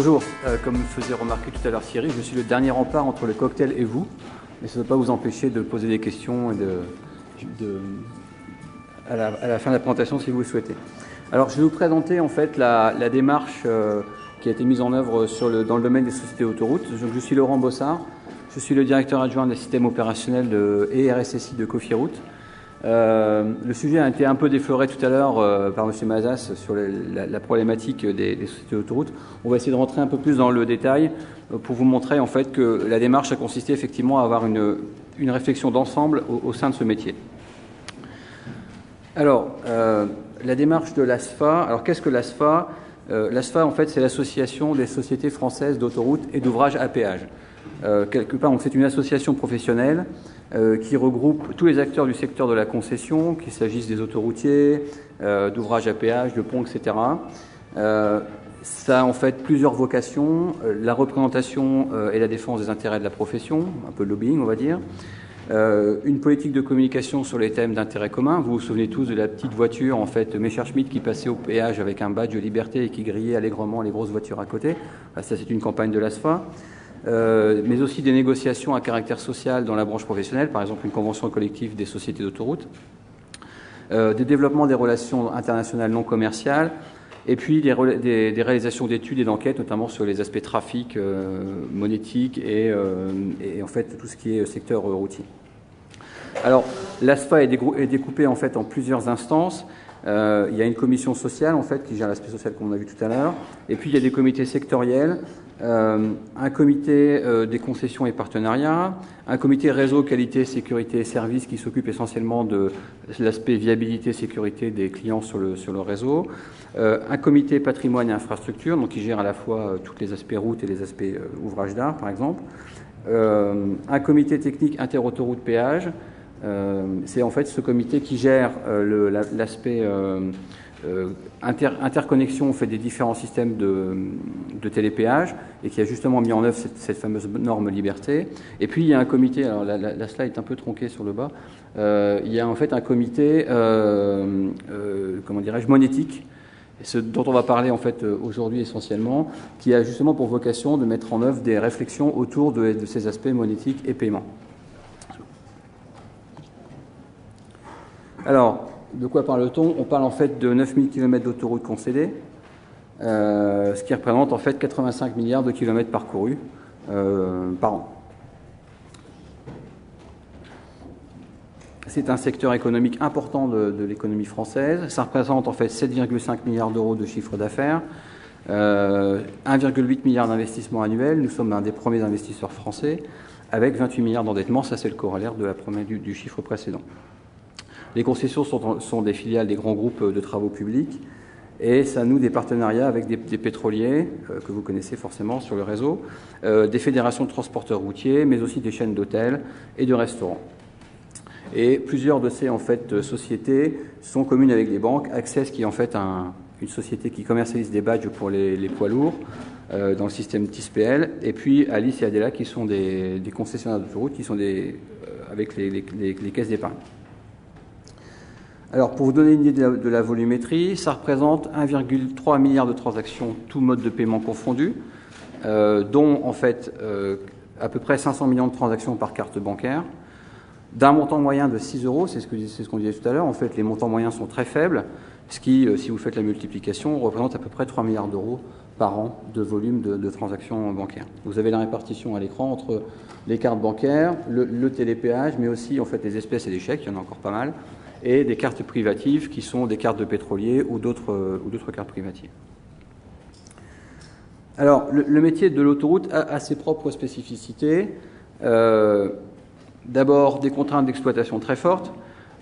Bonjour, comme faisait remarquer tout à l'heure Thierry, je suis le dernier rempart entre le cocktail et vous, mais ça ne doit pas vous empêcher de poser des questions et à la fin de la présentation si vous le souhaitez. Alors je vais vous présenter en fait la démarche qui a été mise en œuvre dans le domaine des sociétés autoroutes. Je suis Laurent Bossard, je suis le directeur adjoint des systèmes opérationnels et RSSI de Cofiroute. Le sujet a été un peu défloré tout à l'heure par M. Mazas sur la problématique des sociétés autoroutes. On va essayer de rentrer un peu plus dans le détail pour vous montrer en fait que la démarche a consisté effectivement à avoir une réflexion d'ensemble au sein de ce métier. Alors, la démarche de l'ASFA. Alors, qu'est-ce que l'ASFA? L'ASFA, en fait, c'est l'Association des sociétés françaises d'autoroutes et d'ouvrages à péage. Quelque part, c'est une association professionnelle qui regroupe tous les acteurs du secteur de la concession, qu'il s'agisse des autoroutiers, d'ouvrages à péage, de ponts, etc. Ça a en fait plusieurs vocations, la représentation et la défense des intérêts de la profession, un peu de lobbying on va dire, une politique de communication sur les thèmes d'intérêt commun. Vous vous souvenez tous de la petite voiture en fait Messerschmitt qui passait au péage avec un badge de liberté et qui grillait allègrement les grosses voitures à côté. Ça c'est une campagne de l'ASFA. Mais aussi des négociations à caractère social dans la branche professionnelle, par exemple une convention collective des sociétés d'autoroutes, des développements des relations internationales non commerciales, et puis des réalisations d'études et d'enquêtes, notamment sur les aspects trafic, monétique et en fait tout ce qui est secteur routier. Alors, l'ASFA est découpée en fait en plusieurs instances. Il y a une commission sociale en fait qui gère l'aspect social comme on a vu tout à l'heure, et puis il y a des comités sectoriels. Un comité des concessions et partenariats, un comité réseau, qualité, sécurité et services qui s'occupe essentiellement de l'aspect viabilité, sécurité des clients sur le réseau, un comité patrimoine et infrastructure, donc qui gère à la fois tous les aspects routes et les aspects ouvrages d'art par exemple, un comité technique interautoroute péage, c'est en fait ce comité qui gère l'aspect interconnexion en fait, des différents systèmes de télépéage et qui a justement mis en œuvre cette fameuse norme liberté. Et puis il y a un comité, alors la slide est un peu tronquée sur le bas, il y a en fait un comité, comment dirais-je, monétique, ce dont on va parler en fait aujourd'hui essentiellement, qui a justement pour vocation de mettre en œuvre des réflexions autour de ces aspects monétiques et paiement. Alors, de quoi parle-t-on? On parle en fait de 9000 km d'autoroutes concédées, ce qui représente en fait 85 milliards de kilomètres parcourus par an. C'est un secteur économique important de l'économie française. Ça représente en fait 7,5 milliards d'euros de chiffre d'affaires, 1,8 milliard d'investissements annuels. Nous sommes un des premiers investisseurs français, avec 28 milliards d'endettement. Ça, c'est le corollaire de du chiffre précédent. Les concessions sont des filiales des grands groupes de travaux publics et ça noue des partenariats avec des pétroliers que vous connaissez forcément sur le réseau, des fédérations de transporteurs routiers, mais aussi des chaînes d'hôtels et de restaurants. Et plusieurs de ces en fait, sociétés sont communes avec les banques. Access, qui est en fait une société qui commercialise des badges pour les poids lourds dans le système TISPL, et puis Alice et Adela qui sont des concessionnaires d'autoroutes qui sont avec les caisses d'épargne. Alors, pour vous donner une idée de la volumétrie, ça représente 1,3 milliard de transactions, tous modes de paiement confondus, dont, en fait, à peu près 500 millions de transactions par carte bancaire, d'un montant moyen de 6 euros, c'est ce qu'on disait tout à l'heure. En fait, les montants moyens sont très faibles, ce qui, si vous faites la multiplication, représente à peu près 3 milliards d'euros par an de volume de transactions bancaires. Vous avez la répartition à l'écran entre les cartes bancaires, le télépéage, mais aussi, en fait, les espèces et les chèques, il y en a encore pas mal, et des cartes privatives qui sont des cartes de pétroliers ou d'autres cartes privatives. Alors, le métier de l'autoroute a ses propres spécificités. D'abord, des contraintes d'exploitation très fortes.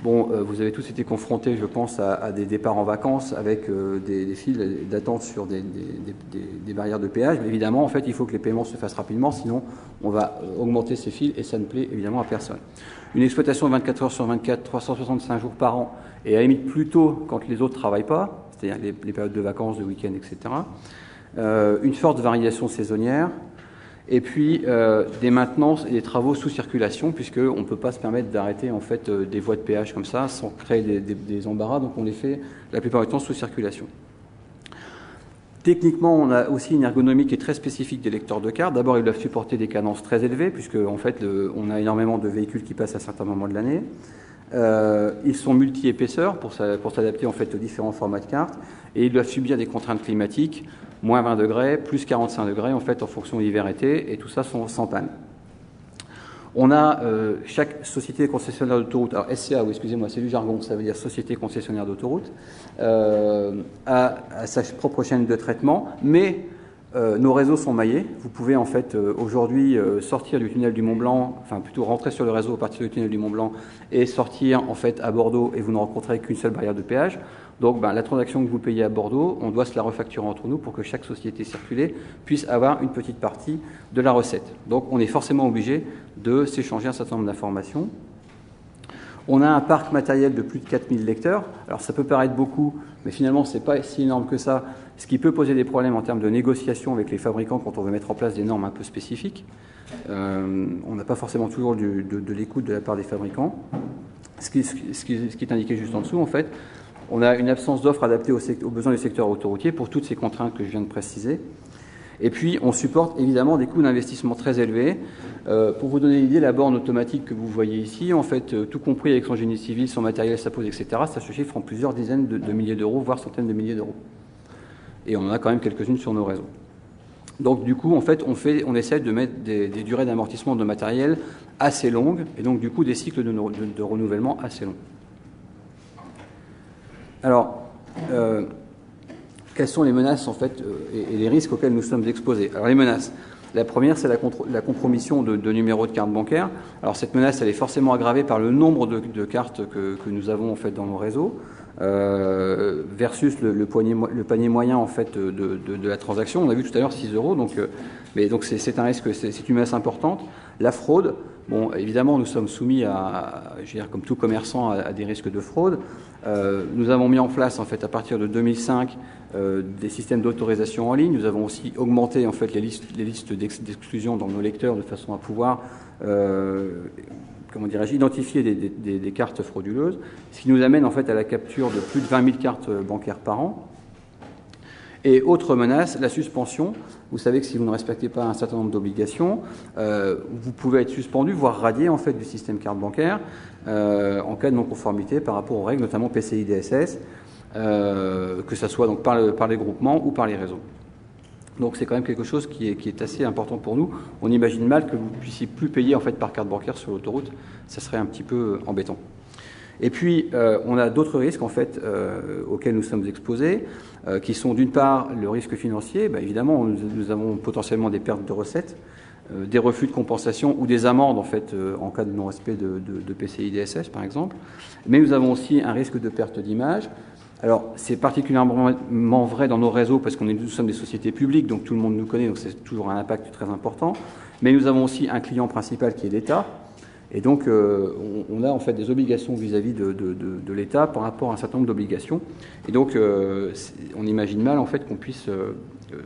Bon, vous avez tous été confrontés, je pense, à des départs en vacances avec des files d'attente sur des barrières de péage. Mais évidemment, en fait, il faut que les paiements se fassent rapidement, sinon on va augmenter ces files et ça ne plaît évidemment à personne. Une exploitation 24 heures sur 24, 365 jours par an, et à la limite plus tôt quand les autres ne travaillent pas, c'est-à-dire les périodes de vacances, de week-end, etc. Une forte variation saisonnière. Et puis des maintenances et des travaux sous circulation, puisqu'on ne peut pas se permettre d'arrêter en fait, des voies de péage comme ça sans créer des embarras, donc on les fait la plupart du temps sous circulation. Techniquement, on a aussi une ergonomie qui est très spécifique des lecteurs de cartes. D'abord, ils doivent supporter des cadences très élevées, puisque en fait, on a énormément de véhicules qui passent à certains moments de l'année. Ils sont multi-épaisseurs pour s'adapter en fait aux différents formats de cartes, et ils doivent subir des contraintes climatiques, moins 20 degrés, plus 45 degrés en fait en fonction hiver-été, et tout ça sans panne. On a chaque société concessionnaire d'autoroute, alors SCA, oui, excusez-moi, c'est du jargon, ça veut dire société concessionnaire d'autoroute, a sa propre chaîne de traitement, mais nos réseaux sont maillés. Vous pouvez en fait aujourd'hui sortir du tunnel du Mont-Blanc, enfin plutôt rentrer sur le réseau à partir du tunnel du Mont-Blanc et sortir en fait à Bordeaux, et vous ne rencontrez qu'une seule barrière de péage. Donc la transaction que vous payez à Bordeaux, on doit se la refacturer entre nous pour que chaque société circulée puisse avoir une petite partie de la recette. Donc on est forcément obligé de s'échanger un certain nombre d'informations. On a un parc matériel de plus de 4000 lecteurs. Alors ça peut paraître beaucoup, mais finalement ce n'est pas si énorme que ça, ce qui peut poser des problèmes en termes de négociation avec les fabricants quand on veut mettre en place des normes un peu spécifiques. On n'a pas forcément toujours de l'écoute de la part des fabricants. Ce qui est indiqué juste en dessous, en fait, on a une absence d'offres adaptée aux besoins du secteur autoroutier pour toutes ces contraintes que je viens de préciser. Et puis, on supporte évidemment des coûts d'investissement très élevés. Pour vous donner une idée, la borne automatique que vous voyez ici, en fait, tout compris avec son génie civil, son matériel, sa pose, etc., ça se chiffre en plusieurs dizaines de milliers d'euros, voire centaines de milliers d'euros. Et on en a quand même quelques-unes sur nos réseaux. Donc, du coup, en fait, on essaie de mettre des durées d'amortissement de matériel assez longues, et donc, du coup, des cycles de renouvellement assez longs. Alors, quelles sont les menaces en fait et les risques auxquels nous sommes exposés? Alors les menaces, la première c'est la compromission de numéros de carte bancaire. Alors cette menace elle est forcément aggravée par le nombre de cartes que nous avons en fait dans nos réseaux versus le panier moyen en fait de la transaction. On a vu tout à l'heure 6 €, mais donc c'est un risque, c'est une menace importante. La fraude. Bon, évidemment, nous sommes soumis je veux dire, comme tout commerçant, à des risques de fraude. Nous avons mis en place, en fait, à partir de 2005, des systèmes d'autorisation en ligne. Nous avons aussi augmenté, en fait, les listes d'exclusion dans nos lecteurs de façon à pouvoir, comment dirais-je, identifier des cartes frauduleuses, ce qui nous amène, en fait, à la capture de plus de 20 000 cartes bancaires par an. Et autre menace, la suspension. Vous savez que si vous ne respectez pas un certain nombre d'obligations, vous pouvez être suspendu, voire radié en fait du système carte bancaire en cas de non-conformité par rapport aux règles, notamment PCI DSS, que ce soit donc par les groupements ou par les réseaux. Donc c'est quand même quelque chose qui est assez important pour nous. On imagine mal que vous ne puissiez plus payer en fait par carte bancaire sur l'autoroute. Ça serait un petit peu embêtant. Et puis, on a d'autres risques en fait auxquels nous sommes exposés, qui sont d'une part le risque financier. Évidemment, nous avons potentiellement des pertes de recettes, des refus de compensation ou des amendes en fait en cas de non-respect de PCI DSS par exemple. Mais nous avons aussi un risque de perte d'image. Alors, c'est particulièrement vrai dans nos réseaux parce nous sommes des sociétés publiques, donc tout le monde nous connaît, donc c'est toujours un impact très important. Mais nous avons aussi un client principal qui est l'État. Et donc, on a en fait des obligations vis-à-vis de l'État par rapport à un certain nombre d'obligations. Et donc, on imagine mal en fait qu'on puisse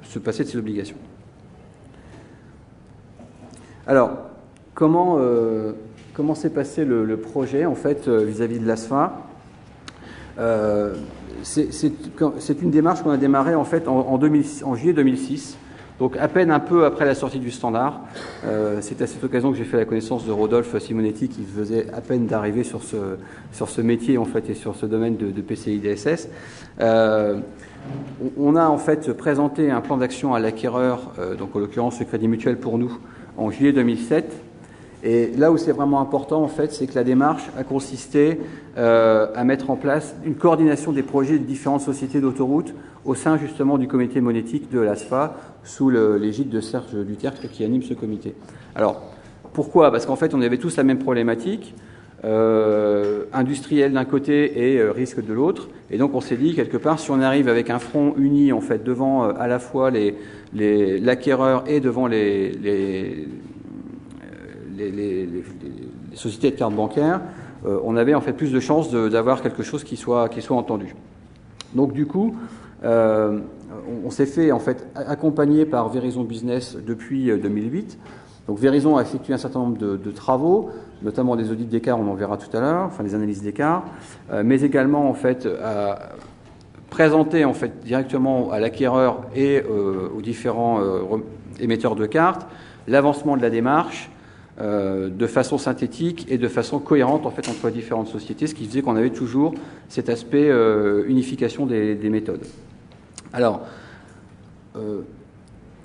se passer de ces obligations. Alors, comment s'est passé le projet en fait vis-à-vis de l'ASFA? C'est une démarche qu'on a démarrée en fait en juillet 2006. Donc à peine un peu après la sortie du standard, c'est à cette occasion que j'ai fait la connaissance de Rodolphe Simonetti qui venait à peine d'arriver sur ce métier en fait et sur ce domaine de PCI DSS. On a en fait présenté un plan d'action à l'acquéreur, donc en l'occurrence le Crédit Mutuel pour nous, en juillet 2007. Et là où c'est vraiment important, en fait, c'est que la démarche a consisté à mettre en place une coordination des projets de différentes sociétés d'autoroutes au sein justement du comité monétique de l'ASFA, sous l'égide de Serge Dutertre qui anime ce comité. Alors, pourquoi? Parce qu'en fait, on avait tous la même problématique, industrielle d'un côté et risque de l'autre. Et donc, on s'est dit, quelque part, si on arrive avec un front uni, en fait, devant à la fois l'acquéreur et devant les sociétés de cartes bancaires, on avait en fait plus de chances d'avoir quelque chose qui soit entendu. Donc du coup, on s'est fait en fait accompagner par Verizon Business depuis 2008. Donc Verizon a effectué un certain nombre de travaux, notamment des audits d'écart, on en verra tout à l'heure, enfin des analyses d'écart, mais également en fait a présenter en fait directement à l'acquéreur et aux différents émetteurs de cartes l'avancement de la démarche de façon synthétique et de façon cohérente en fait entre les différentes sociétés, ce qui faisait qu'on avait toujours cet aspect unification des méthodes. Alors,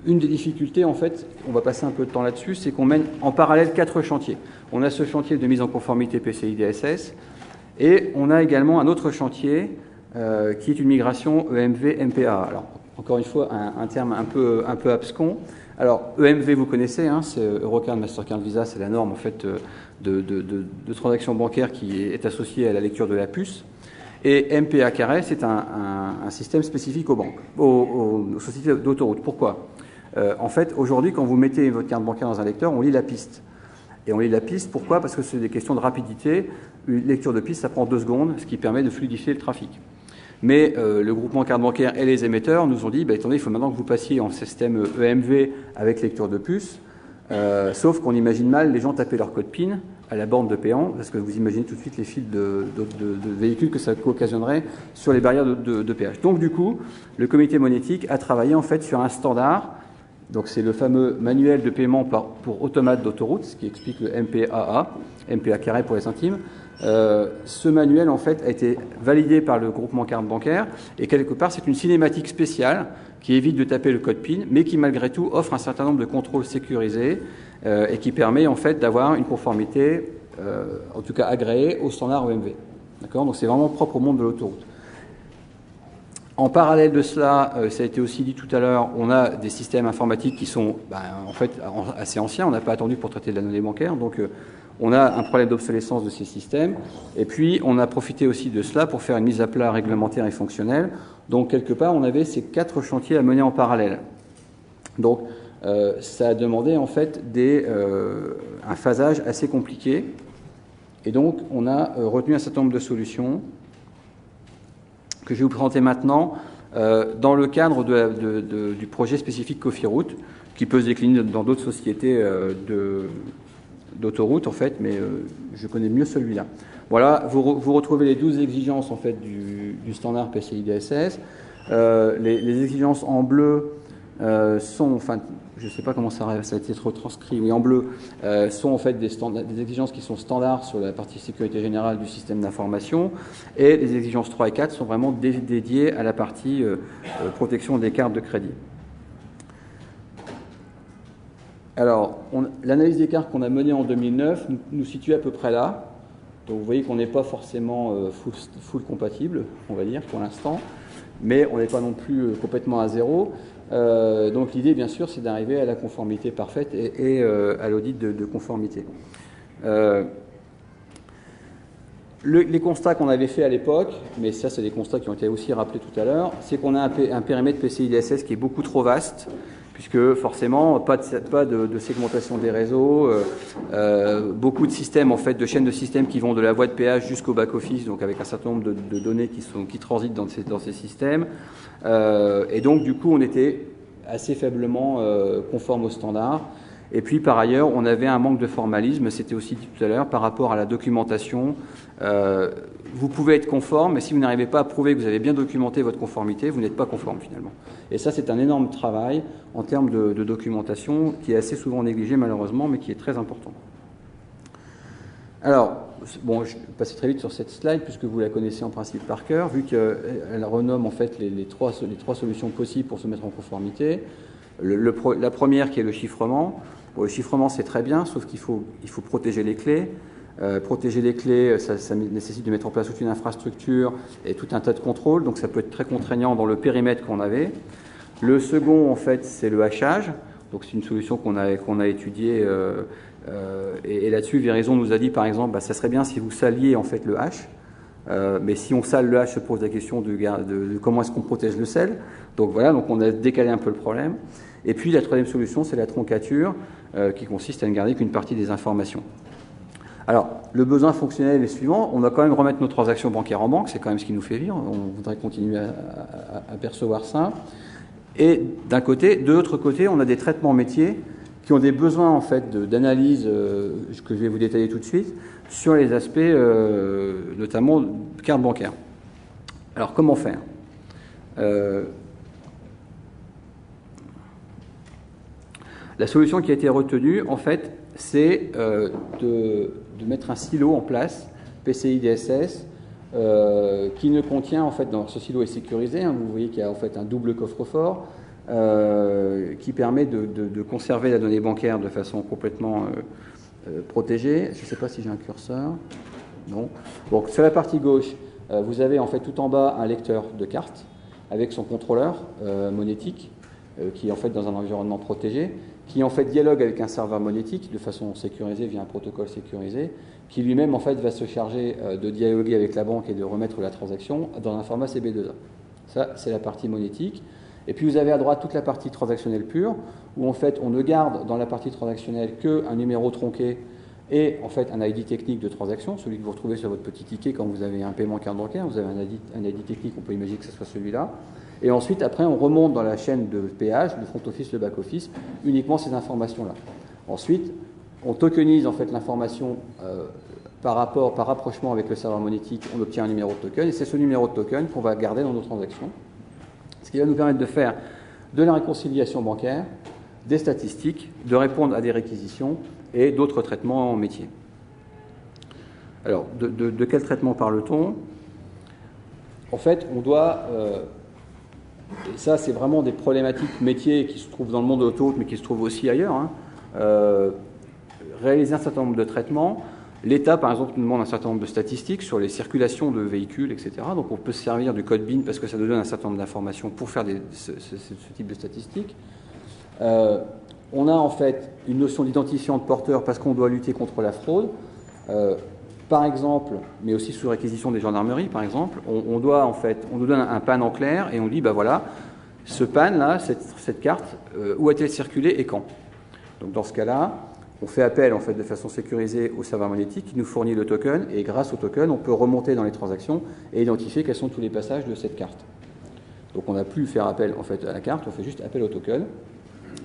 une des difficultés, en fait, on va passer un peu de temps là-dessus, c'est qu'on mène en parallèle 4 chantiers. On a ce chantier de mise en conformité PCI DSS et on a également un autre chantier qui est une migration EMV-MPA. Alors, encore une fois, un terme un peu abscon. Alors, EMV, vous connaissez, hein, c'est Eurocard Mastercard Visa, c'est la norme en fait de transactions bancaires qui est associée à la lecture de la puce. Et MPA carré, c'est un système spécifique aux banques, aux sociétés d'autoroute. Pourquoi ? En fait, aujourd'hui, quand vous mettez votre carte bancaire dans un lecteur, on lit la piste. Et on lit la piste, pourquoi ? Parce que c'est des questions de rapidité. Une lecture de piste, ça prend 2 secondes, ce qui permet de fluidifier le trafic. Mais le groupement carte bancaire et les émetteurs nous ont dit, attendez, il faut maintenant que vous passiez en système EMV avec lecture de puce, sauf qu'on imagine mal les gens taper leur code PIN à la borne de payant, parce que vous imaginez tout de suite les fils de véhicules que ça occasionnerait sur les barrières de péage. Donc du coup, le comité monétique a travaillé en fait sur un standard. Donc c'est le fameux manuel de paiement pour automates d'autoroute, ce qui explique le MPAA, MPA carré pour les centimes. Ce manuel en fait a été validé par le groupement carte bancaire et quelque part c'est une cinématique spéciale qui évite de taper le code PIN, mais qui malgré tout offre un certain nombre de contrôles sécurisés et qui permet en fait d'avoir une conformité, en tout cas agréée, au standard EMV. D'accord ? Donc c'est vraiment propre au monde de l'autoroute. En parallèle de cela, ça a été aussi dit tout à l'heure, on a des systèmes informatiques qui sont en fait assez anciens, on n'a pas attendu pour traiter de la donnée bancaire, donc on a un problème d'obsolescence de ces systèmes, et puis on a profité aussi de cela pour faire une mise à plat réglementaire et fonctionnelle. Donc quelque part, on avait ces 4 chantiers à mener en parallèle. Donc ça a demandé en fait un phasage assez compliqué, et donc on a retenu un certain nombre de solutions que je vais vous présenter maintenant dans le cadre du projet spécifique Cofiroute, qui peut se décliner dans d'autres sociétés d'autoroute en fait, mais je connais mieux celui-là. Voilà, vous retrouvez les 12 exigences en fait du standard PCI DSS. Les exigences en bleu sont, enfin, je ne sais pas comment ça a été retranscrit, oui, en bleu, sont en fait des exigences qui sont standards sur la partie sécurité générale du système d'information, et les exigences 3 et 4 sont vraiment dédiées à la partie protection des cartes de crédit. Alors, l'analyse des cartes qu'on a menée en 2009 nous situe à peu près là. Donc vous voyez qu'on n'est pas forcément full compatible, on va dire, pour l'instant, mais on n'est pas non plus complètement à zéro. Donc l'idée, bien sûr, c'est d'arriver à la conformité parfaite et à l'audit de conformité. Les constats qu'on avait fait à l'époque, mais ça c'est des constats qui ont été aussi rappelés tout à l'heure, c'est qu'on a un périmètre PCI DSS qui est beaucoup trop vaste, puisque forcément pas de segmentation des réseaux, beaucoup de systèmes en fait, de chaînes de systèmes qui vont de la voie de péage jusqu'au back office, donc avec un certain nombre de données qui transitent dans ces systèmes, et donc du coup on était assez faiblement conforme aux standards. Et puis par ailleurs, on avait un manque de formalisme, c'était aussi dit tout à l'heure, par rapport à la documentation. Vous pouvez être conforme, mais si vous n'arrivez pas à prouver que vous avez bien documenté votre conformité, vous n'êtes pas conforme finalement. Et ça, c'est un énorme travail en termes de documentation qui est assez souvent négligé malheureusement, mais qui est très important. Alors, bon, je vais passer très vite sur cette slide puisque vous la connaissez en principe par cœur, vu qu'elle renomme en fait les trois solutions possibles pour se mettre en conformité. La première qui est le chiffrement. Bon, le chiffrement, c'est très bien, sauf qu'il faut protéger les clés. Protéger les clés, ça nécessite de mettre en place toute une infrastructure et tout un tas de contrôles, donc ça peut être très contraignant dans le périmètre qu'on avait. Le second, en fait, c'est le hachage. Donc c'est une solution qu'on a étudiée et là-dessus, Verizon nous a dit, par exemple, ça serait bien si vous saliez en fait le hash. Mais si on sale le hash, se pose la question de comment est-ce qu'on protège le sel. Donc voilà, donc on a décalé un peu le problème. Et puis la troisième solution, c'est la troncature, qui consiste à ne garder qu'une partie des informations. Alors, le besoin fonctionnel est le suivant. On va quand même remettre nos transactions bancaires en banque, c'est quand même ce qui nous fait vivre. On voudrait continuer à percevoir ça. Et d'un côté, de l'autre côté, on a des traitements métiers qui ont des besoins en fait d'analyse que je vais vous détailler tout de suite sur les aspects notamment carte bancaire. Alors comment faire ? La solution qui a été retenue, en fait, c'est de mettre un silo en place, PCI DSS, qui ne contient, en fait, ce silo est sécurisé, hein, vous voyez qu'il y a en fait un double coffre-fort qui permet de conserver la donnée bancaire de façon complètement protégée. Je ne sais pas si j'ai un curseur. Non. Donc, sur la partie gauche, vous avez en fait tout en bas un lecteur de cartes avec son contrôleur monétique qui est en fait dans un environnement protégé, qui en fait dialogue avec un serveur monétique de façon sécurisée via un protocole sécurisé, qui lui-même en fait va se charger de dialoguer avec la banque et de remettre la transaction dans un format CB2A. Ça, c'est la partie monétique. Et puis vous avez à droite toute la partie transactionnelle pure, où en fait on ne garde dans la partie transactionnelle qu'un numéro tronqué et en fait un ID technique de transaction, celui que vous retrouvez sur votre petit ticket quand vous avez un paiement carte bancaire, vous avez un ID technique, on peut imaginer que ce soit celui-là. Et ensuite, après, on remonte dans la chaîne de péage, le front office, le back office, uniquement ces informations-là. Ensuite, on tokenise en fait l'information par rapprochement avec le serveur monétique, on obtient un numéro de token, et c'est ce numéro de token qu'on va garder dans nos transactions. Ce qui va nous permettre de faire de la réconciliation bancaire, des statistiques, de répondre à des réquisitions et d'autres traitements en métier. Alors, de quel traitement parle-t-on? En fait, on doit... et ça, c'est vraiment des problématiques métiers qui se trouvent dans le monde de l'auto, mais qui se trouvent aussi ailleurs. Hein. Réaliser un certain nombre de traitements. L'État, par exemple, nous demande un certain nombre de statistiques sur les circulations de véhicules, etc. Donc, on peut se servir du code BIN parce que ça nous donne un certain nombre d'informations pour faire ce type de statistiques. On a en fait une notion d'identifiant de porteur parce qu'on doit lutter contre la fraude. Par exemple, mais aussi sous réquisition des gendarmeries, par exemple, on nous donne un PAN en clair et on dit, bah voilà, ce PAN-là, cette carte, où a-t-elle circulé et quand? Donc dans ce cas-là, on fait appel en fait de façon sécurisée au serveur monétique qui nous fournit le token et grâce au token, on peut remonter dans les transactions et identifier quels sont tous les passages de cette carte. Donc on n'a plus faire appel en fait à la carte, on fait juste appel au token.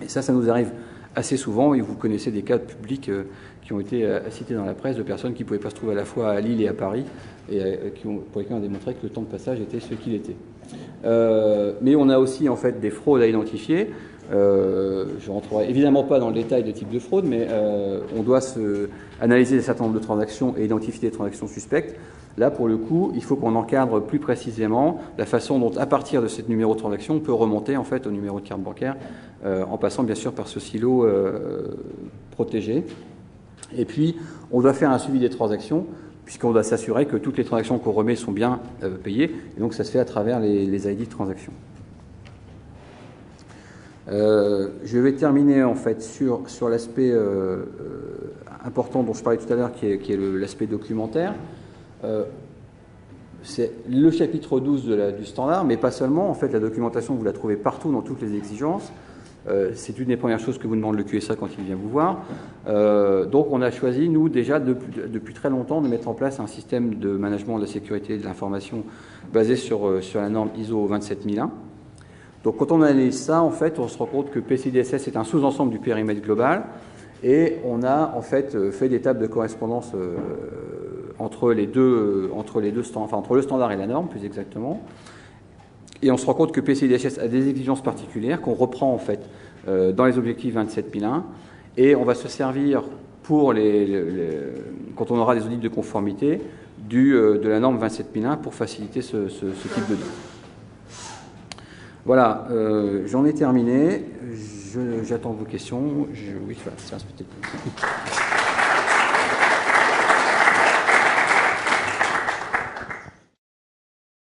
Et ça nous arrive assez souvent, et vous connaissez des cas publics qui ont été cités dans la presse de personnes qui ne pouvaient pas se trouver à la fois à Lille et à Paris, et pour lesquelles on a démontré que le temps de passage était ce qu'il était. Mais on a aussi en fait des fraudes à identifier. Je ne rentrerai évidemment pas dans le détail des types de fraudes, mais on doit analyser un certain nombre de transactions et identifier des transactions suspectes. Là, pour le coup, il faut qu'on encadre plus précisément la façon dont, à partir de ce numéro de transaction, on peut remonter en fait au numéro de carte bancaire, en passant bien sûr par ce silo protégé. Et puis, on doit faire un suivi des transactions, puisqu'on doit s'assurer que toutes les transactions qu'on remet sont bien payées. Et donc, ça se fait à travers les ID de transaction. Je vais terminer en fait sur l'aspect important dont je parlais tout à l'heure, qui est l'aspect documentaire. C'est le chapitre 12 du standard, mais pas seulement. En fait, la documentation, vous la trouvez partout dans toutes les exigences. C'est une des premières choses que vous demande le QSA quand il vient vous voir. Donc, on a choisi, nous, déjà, depuis très longtemps, de mettre en place un système de management de la sécurité de l'information basé sur la norme ISO 27001. Donc, quand on analyse ça, en fait, on se rend compte que PCI DSS est un sous-ensemble du périmètre global, et on a, en fait des tables de correspondance entre le standard et la norme, plus exactement. Et on se rend compte que PCI DSS a des exigences particulières qu'on reprend en fait dans les objectifs 27001, et on va se servir pour quand on aura des audits de conformité de la norme 27001 pour faciliter ce type d'audit. Voilà, j'en ai terminé. J'attends vos questions. Oui, ça va, peut-être.